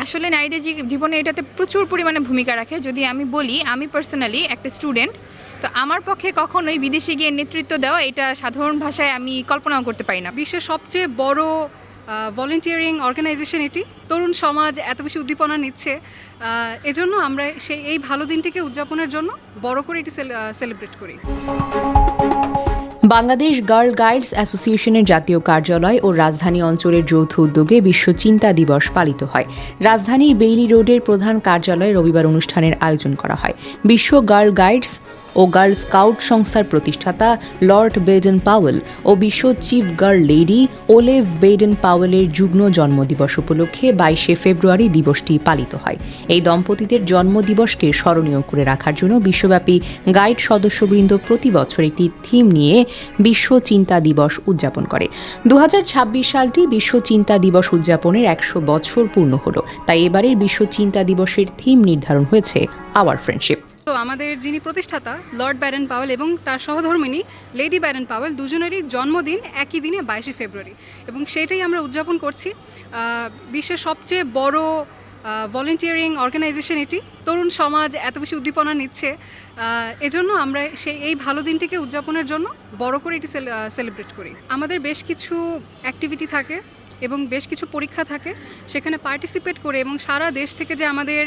আসলে নারীদের জীবনে এটাতে প্রচুর পরিমাণে ভূমিকা রাখে। যদি আমি বলি, আমি পার্সোনালি একটা স্টুডেন্ট, তো আমার পক্ষে কখনোই বিদেশে গিয়ে নেতৃত্ব দেওয়া এটা সাধারণ ভাষায় আমি কল্পনাও করতে পারি না। বিশ্বের সবচেয়ে বড় ভলেন্টিয়ারিং অর্গানাইজেশন এটি। তরুণ সমাজ এত বেশি উদ্দীপনা নিচ্ছে, এজন্য আমরা এই ভালো দিনটিকে উদযাপনের জন্য বড় করে এটি সেলিব্রেট করি। বাংলাদেশ গার্ল গাইডস অ্যাসোসিয়েশনের জাতীয় কার্যালয় ও রাজধানী অঞ্চলের যৌথ উদ্যোগে বিশ্ব চিন্তা দিবস পালিত হয়। রাজধানীর বেইলি রোডের প্রধান কার্যালয়ে রবিবার অনুষ্ঠানের আয়োজন করা হয়। বিশ্ব গার্ল গাইডস ও গার্ল স্কাউট সংস্থার প্রতিষ্ঠাতা লর্ড বেডেন পাওয়েল ও বিশ্ব চিফ গার্ল লেডি ওলেভ বেডেন পাওয়েলের যুগ্ম জন্মদিবস উপলক্ষে 22শে ফেব্রুয়ারি দিবসটি পালিত হয়। এই দম্পতিদের জন্মদিবসকে স্মরণীয় করে রাখার জন্য বিশ্বব্যাপী গাইড সদস্যবৃন্দ প্রতি বছর একটি থিম নিয়ে বিশ্ব চিন্তা দিবস উদযাপন করে। 2026 সালটি বিশ্ব চিন্তা দিবস উদযাপনের 100 বছর পূর্ণ হলো, তাই এবারের বিশ্ব চিন্তা দিবসের থিম নির্ধারণ হয়েছে আওয়ার ফ্রেন্ডশিপ। তো আমাদের যিনি প্রতিষ্ঠাতা লর্ড ব্যাডেন পাওয়েল এবং তার সহধর্মিণী লেডি ব্যাডেন পাওয়েল দুজনেরই জন্মদিন একই দিনে 22শে ফেব্রুয়ারি, এবং সেটাই আমরা উদযাপন করছি। বিশ্বের সবচেয়ে বড় ভলেন্টিয়ারিং অর্গানাইজেশন এটি। তরুণ সমাজ এত বেশি উদ্দীপনা নিচ্ছে, এজন্য আমরা এই ভালো দিনটিকে উদযাপনের জন্য বড় করে এটি সেলিব্রেট করি। আমাদের বেশ কিছু অ্যাক্টিভিটি থাকে এবং বেশ কিছু পরীক্ষা থাকে, সেখানে পার্টিসিপেট করে এবং সারা দেশ থেকে যে আমাদের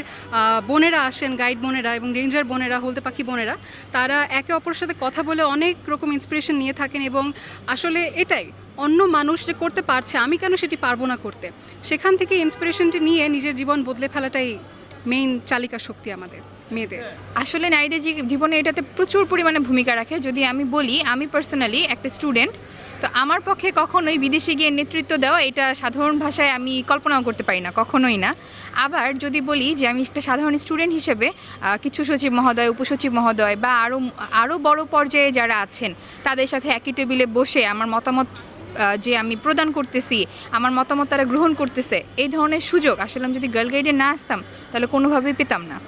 বোনেরা আসেন, গাইড বোনেরা এবং রেঞ্জার বোনেরা, হলদে পাখি বোনেরা, তারা একে অপরের সাথে কথা বলে অনেক রকম ইন্সপিরেশন নিয়ে থাকেন। এবং আসলে এটাই অন্য মানুষ যে করতে পারছে, আমি কেন সেটি পারবো না করতে, সেখান থেকে ইন্সপিরেশনটি নিয়ে নিজের জীবন বদলে ফেলাটাই মেইন চালিকা শক্তি আমাদের মেয়েদের। আসলে নারীদের জীবনে এটাতে প্রচুর পরিমাণে ভূমিকা রাখে। যদি আমি বলি, আমি পার্সোনালি একটা স্টুডেন্ট, তো আমার পক্ষে কখনোই বিদেশে গিয়ে নেতৃত্ব দেওয়া এটা সাধারণ ভাষায় আমি কল্পনাও করতে পারি না, কখনোই না। আবার যদি বলি যে আমি একটা সাধারণ স্টুডেন্ট হিসেবে কিছু সচিব মহোদয়, উপসচিব মহোদয় বা আরও বড় পর্যায়ে যারা আছেন তাদের সাথে একই টেবিলে বসে আমার মতামত যে আমি প্রদান করতেছি, আমার মতামত তারা গ্রহণ করতেছে, এই ধরনের সুযোগ আসলে আমি যদি গার্ল গাইডে না আসতাম তাহলে কোনোভাবেই পেতাম না।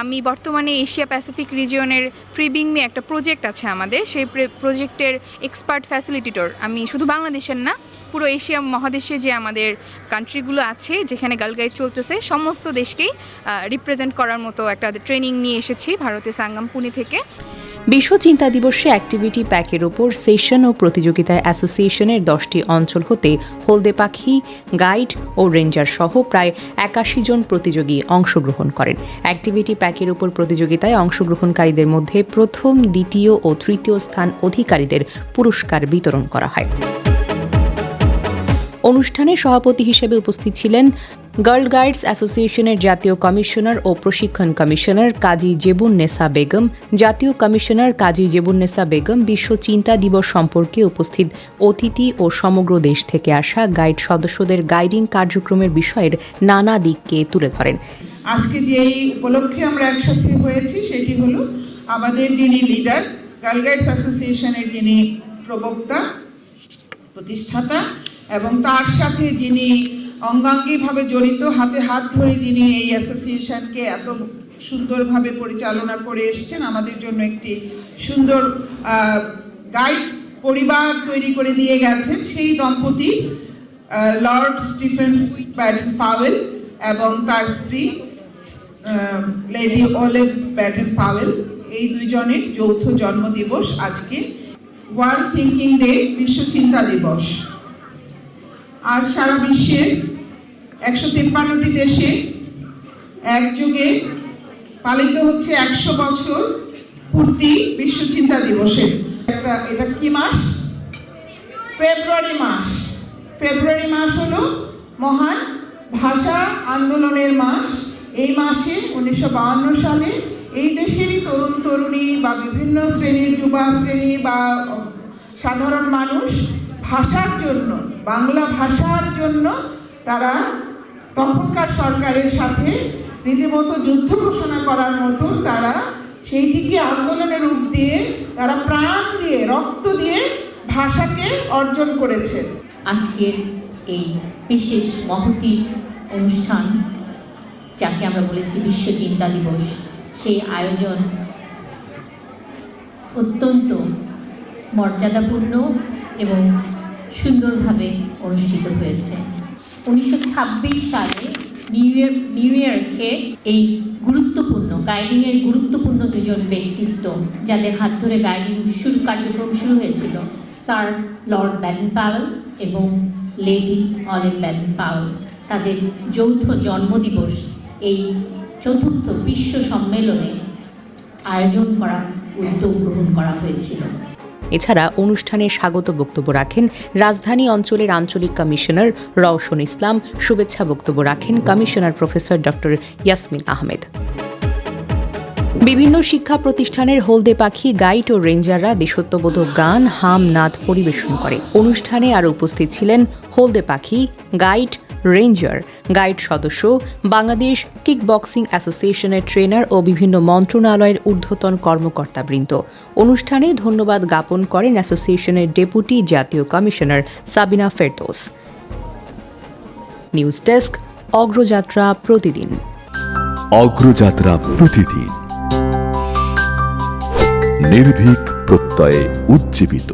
আমি বর্তমানে এশিয়া প্যাসিফিক রিজিয়নের ফ্রিবিংমে একটা প্রজেক্ট আছে আমাদের, সেই প্রজেক্টের এক্সপার্ট ফ্যাসিলিটেটর। আমি শুধু বাংলাদেশের না, পুরো এশিয়া মহাদেশে যে আমাদের কান্ট্রিগুলো আছে যেখানে গার্ল গাইড চলতেছে সমস্ত দেশকেই রিপ্রেজেন্ট করার মতো একটা ট্রেনিং নিয়ে এসেছি ভারতের সাঙ্গাম পুনে থেকে। বিশ্ব চিন্তা দিবসে অ্যাক্টিভিটি প্যাকের ওপর সেশন ও প্রতিযোগিতায় অ্যাসোসিয়েশনের 10টি অঞ্চল হতে হলদে পাখি, গাইড ও রেঞ্জার সহ প্রায় 81 জন প্রতিযোগী অংশগ্রহণ করেন। অ্যাক্টিভিটি প্যাকের ওপর প্রতিযোগিতায় অংশগ্রহণকারীদের মধ্যে প্রথম, দ্বিতীয় ও তৃতীয় স্থান অধিকারীদের পুরস্কার বিতরণ করা হয়। অনুষ্ঠানে সভাপতি হিসেবে উপস্থিত ছিলেন গার্ল গাইডস অ্যাসোসিয়েশনের জাতীয় কমিশনার ও প্রশিক্ষণ কমিশনার কাজী জেবুন্নেসা বেগম, জাতীয় কমিশনার কাজী জেবুন্নেসা বেগম। বিশ্ব চিন্তা দিবস সম্পর্কে উপস্থিত অতিথি ও সমগ্র দেশ থেকে আসা গাইড সদস্যদের গাইডিং কার্যক্রমের বিষয়ের নানা দিককে তুলে ধরেন। আজকে যে এই উপলক্ষে আমরা একসাথে হয়েছি সেটি হলো আমাদের যিনি লিডার, গার্ল গাইডস অ্যাসোসিয়েশনের যিনি প্রবক্তা, প্রতিষ্ঠাতা, এবং তার সাথে যিনি অঙ্গাঙ্গিভাবে জড়িত, হাতে হাত ধরে যিনি এই অ্যাসোসিয়েশনকে এত সুন্দরভাবে পরিচালনা করে এসছেন, আমাদের জন্য একটি সুন্দর গাইড পরিবার তৈরি করে দিয়ে গেছেন, সেই দম্পতি লর্ড স্টিফেন ব্যাডেন পাওয়েল এবং তার স্ত্রী লেডি ওলেভ ব্যাডেন পাওয়েল, এই দুইজনের যৌথ জন্মদিবস আজকে। ওয়ার্ল্ড থিঙ্কিং ডে, বিশ্ব চিন্তা দিবস। আজ সারা বিশ্বের 153টি দেশে একযোগে পালিত হচ্ছে 100 বছর পূর্তি বিশ্ব চিন্তা দিবসের। এটা কি মাস? ফেব্রুয়ারি মাস। ফেব্রুয়ারি মাস হলো মহান ভাষা আন্দোলনের মাস। এই মাসে 1952 সালে এই দেশেরই তরুণ তরুণী বা বিভিন্ন শ্রেণীর যুবা শ্রেণী বা সাধারণ মানুষ ভাষার জন্য, বাংলা ভাষার জন্য তারা তখনকার সরকারের সাথে রীতিমতো যুদ্ধ ঘোষণা করার মতো তারা সেইটিকে আন্দোলনের রূপ দিয়ে তারা প্রাণ দিয়ে, রক্ত দিয়ে ভাষাকে অর্জন করেছে। আজকের এই বিশেষ মহতী অনুষ্ঠান, যাকে আমরা বলেছি বিশ্ব চিন্তা দিবস, সেই আয়োজন অত্যন্ত মর্যাদাপূর্ণ এবং সুন্দরভাবে অনুষ্ঠিত হয়েছে। 1926 সালে নিউ ইয়র্কে এই গুরুত্বপূর্ণ গাইডিংয়ের গুরুত্বপূর্ণ দুজন ব্যক্তিত্ব যাদের হাত ধরে গাইডিং কার্যক্রম শুরু হয়েছিল, স্যার লর্ড ব্যাডেন পাওয়েল এবং লেডি অলিভ ব্যাডেন পাওয়েল, তাদের যৌথ জন্মদিবস এই চতুর্থ বিশ্ব সম্মেলনে আয়োজন করার উদ্যোগ গ্রহণ করা হয়েছিল। এছাড়া অনুষ্ঠানে স্বাগত বক্তব্য রাখেন রাজধানী অঞ্চলের আঞ্চলিক কমিশনার রওশন ইসলাম, শুভেচ্ছা বক্তব্য রাখেন commissioner professor doctor Yasmin Ahmed. বিভিন্ন শিক্ষা প্রতিষ্ঠানের হলদে পাখি, গাইড ও রেঞ্জাররা দেশত্ববোধক গান, হাম, নাদ পরিবেশন করে। অনুষ্ঠানে আরও উপস্থিত ছিলেন হলদে পাখি, গাইড, রেঞ্জার, গাইড সদস্য, বাংলাদেশ কিক বক্সিং অ্যাসোসিয়েশনের ট্রেনার ও বিভিন্ন মন্ত্রণালয়ের ঊর্ধ্বতন কর্মকর্তাবৃন্দ। অনুষ্ঠানে ধন্যবাদ জ্ঞাপন করেন অ্যাসোসিয়েশনের ডেপুটি জাতীয় commissioner Sabina Ferdous. News desk, অগ্রযাত্রা প্রতিদিন। অগ্রযাত্রা প্রতিদিন, নির্ভীক প্রত্যয়ে উজ্জীবিত।